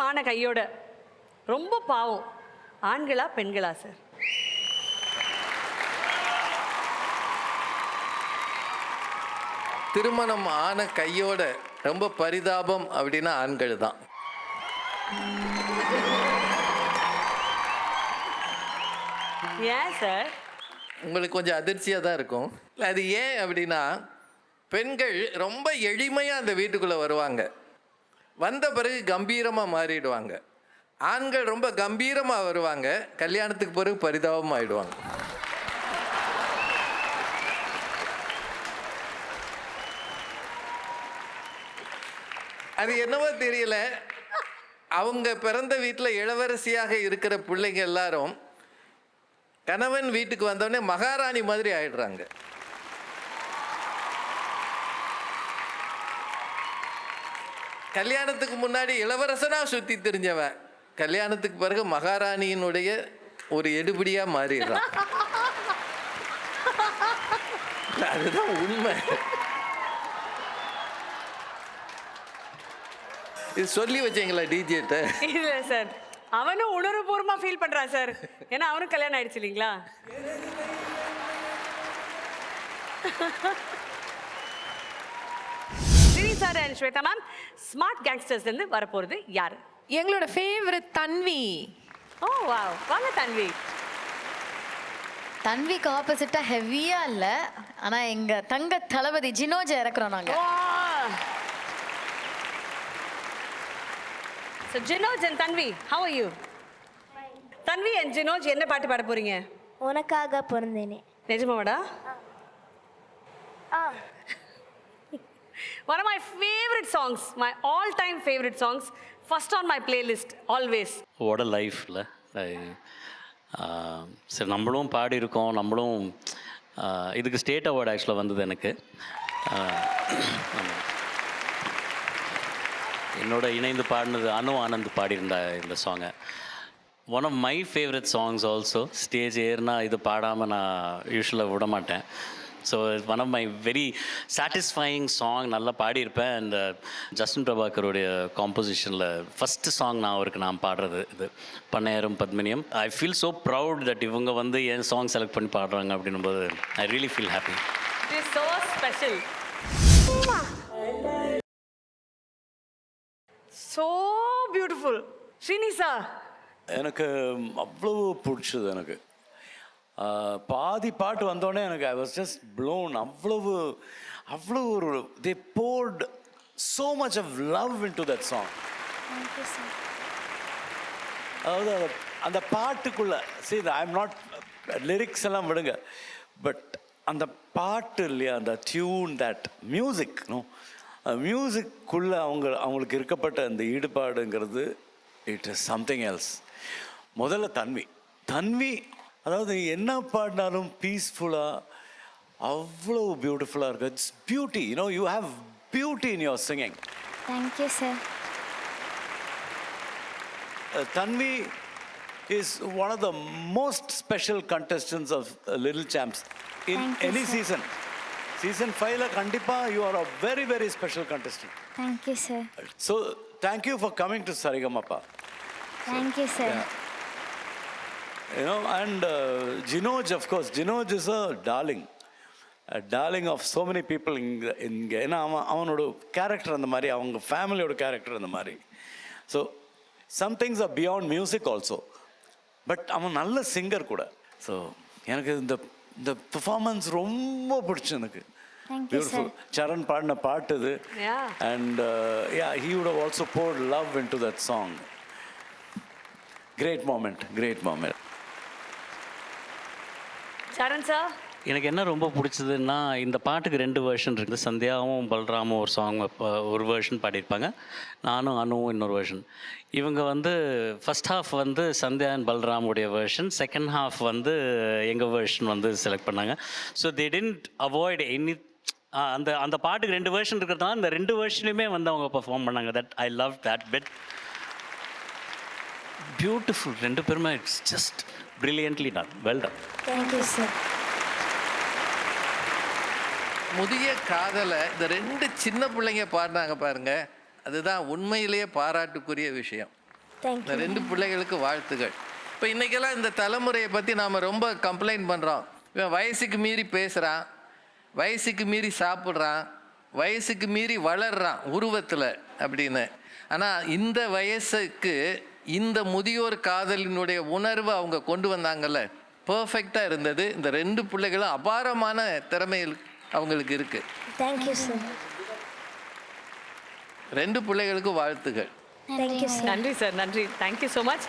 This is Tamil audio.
ஆன கையோட ரொம்ப பாவம் ஆண்களா பெண்களா சார்? திருமணம் ஆன கையோட ரொம்ப பரிதாபம் அப்படின்னா ஆண்கள் தான். ஏன் சார்? உங்களுக்கு கொஞ்சம் அதிர்ச்சியாக தான் இருக்கும். அது ஏன் அப்படின்னா, பெண்கள் ரொம்ப எளிமையாக அந்த வீட்டுக்குள்ளே வருவாங்க, வந்த பிறகு கம்பீரமாக மாறிடுவாங்க. ஆண்கள் ரொம்ப கம்பீரமாக வருவாங்க, கல்யாணத்துக்கு பிறகு பரிதாபமாக ஆயிடுவாங்க. அது என்னவோ தெரியல, அவங்க பிறந்த வீட்டில் இளவரசியாக இருக்கிற பிள்ளைங்க எல்லாரும் கணவன் வீட்டுக்கு வந்தோடனே மகாராணி மாதிரி ஆயிடுறாங்க. கல்யாணத்துக்கு முன்னாடி இளவரசனா சுத்தி தெரிஞ்சவன் கல்யாணத்துக்கு பிறகு மகாராணியினுடைய ஒரு எடுபடியா மாறிடுறான். அதுதான் உண்மை. இது சொல்லி வச்சீங்களா டிஜேட்ட? இல்ல சார், அவனும் உணர்வுபூர்வமா ஃபீல் பண்றான் சார். ஏன்னா அவனும் கல்யாணம் ஆயிடுச்சு இல்லைங்களா? Sri sir and Shweta ma'am, smart கேங்ஸ்டர்ஸ்ல இருந்து வரப்போறது யாரு? எங்களோட ஃபேவரட் தன்வி. ஓ வாவ், வாங்க தன்வி. தன்விக்கு ஆப்போசிட்டா ஹெவியா இல்ல, ஆனா எங்க தங்க தளபதி ஜினோஜ் இறக்குறோம் நாங்க. So Jinoj and Tanvi, how are you? Tanvi and Jinoj என்ன பாட்டு பாட போறீங்க? உனக்காக பிறந்தேனே. நிஜமாடா? One of my favorite songs, my all-time favorite songs, first on my playlist, always. What a life, la. சரி, நம்மளும் பாடியிருக்கோம், நம்மளும் இதுக்கு ஸ்டேட் அவார்டு ஆக்சுவலாக வந்தது எனக்கு. என்னோட இணைந்து பாடினது அனு ஆனந்த் பாடியிருந்த இந்த சாங்கை. One of my favourite songs also. Stage ஏறினா இது பாடாமல் நான் யூஸ்வலாக விட மாட்டேன். So one of my very satisfying song. நல்லா பாடியிருப்பேன். அண்ட் ஜஸ்டின் பிரபாகருடைய காம்போசிஷனில் ஃபஸ்ட்டு சாங் நான் அவருக்கு நான் பாடுறது இது பண்ணையாரும் பத்மினியம். I feel so proud that இவங்க வந்து என் சாங் செலக்ட் பண்ணி பாடுறாங்க அப்படின்னும்போது I really feel happy. It is so special. So beautiful. Srinisa. எனக்கு அவ்வளவு பிடிச்சது. எனக்கு பாதி பாட்டு வந்தோடனே எனக்கு ஐ வாஸ் ஜஸ்ட் ப்ளோன். அவ்வளோ ஒரு they poured so much of love into that song. அதாவது அந்த பாட்டுக்குள்ள see I am not lyrics எல்லாம் விடுங்க, பட் அந்த பாட்டு இல்லையா, அந்த டியூன், தட் மியூசிக், மியூசிக்குள்ளே அவங்களுக்கு இருக்கப்பட்ட அந்த ஈடுபாடுங்கிறது இட் இஸ் சம்திங் எல்ஸ். முதல்ல தன்வி அதாவது என்ன பாடினாலும் பீஸ்ஃபுல்லாக அவ்வளோ பியூட்டிஃபுல்லாக இருக்குது. It's beauty, you have beauty in your singing. Thank you sir. Tanvi is one of the most special contestants of little champs in any season. Season 5 கண்டிப்பாக you are a very very special contestant. Thank you sir. So thank you for coming to Saregama. Thank you sir. And Jinoj, of course, Jinoj is a darling of so many people in ஏன்னா அவனோட கேரக்டர் அந்த மாதிரி, அவங்க ஃபேமிலியோட கேரக்டர் அந்த மாதிரி. So some things are beyond music also, but அவன் நல்ல சிங்கர் கூட. ஸோ எனக்கு இந்த பெர்ஃபார்மன்ஸ் ரொம்ப பிடிச்சி எனக்கு. Beautiful. Charan பாடின பாட்டு இது. And he would have also poured love into that song. Great moment. Charan sir, எனக்கு என்ன ரொம்ப பிடிச்சதுன்னா, இந்த பாட்டுக்கு 2 வெர்ஷன் இருக்குது. சந்தியாவும் பல்ராமும் ஒரு சாங் ஒரு வெர்ஷன் பாடியிருப்பாங்க, நானும் அனுவும் இன்னொரு வெர்ஷன். இவங்க வந்து ஃபஸ்ட் ஹாஃப் வந்து சந்தியா அண்ட் பல்ராமுடைய வெர்ஷன், செகண்ட் ஹாஃப் வந்து எங்கள் வெர்ஷன் வந்து செலக்ட் பண்ணாங்க. So they didn't avoid any அந்த பாட்டுக்கு 2 வெர்ஷன் இருக்கிறதுனால இந்த 2 வெர்ஷனுமே வந்து அவங்க பர்ஃபார்ம் பண்ணாங்க. That I love that bit. Beautiful. 2 பேருமே it's just brilliantly done. Well done. Thank you sir. முதிய காதலை இந்த 2 சின்ன பிள்ளைங்க பாடினாங்க பாருங்க, அதுதான் உண்மையிலேயே பாராட்டுக்குரிய விஷயம். தேங்க் இந்த 2 பிள்ளைகளுக்கு வாழ்த்துகள். இப்போ இன்றைக்கெல்லாம் இந்த தலைமுறையை பற்றி நாம் ரொம்ப கம்ப்ளைண்ட் பண்ணுறோம். இவன் வயசுக்கு மீறி பேசுகிறான், வயசுக்கு மீறி சாப்பிட்றான், வயசுக்கு மீறி வளர்றான் உருவத்தில் அப்படின்னு. ஆனால் இந்த வயசுக்கு இந்த முதியோர் காதலினுடைய உணர்வை அவங்க கொண்டு வந்தாங்கல்ல, பர்ஃபெக்டாக இருந்தது. இந்த 2 பிள்ளைகளும் அபாரமான திறமைகள் அவங்களுக்கு இருக்குது. Thank you sir. 2 பிள்ளைகளுக்கு வாழ்த்துகள். Thank you sir. நன்றி சார், நன்றி. Thank you so much.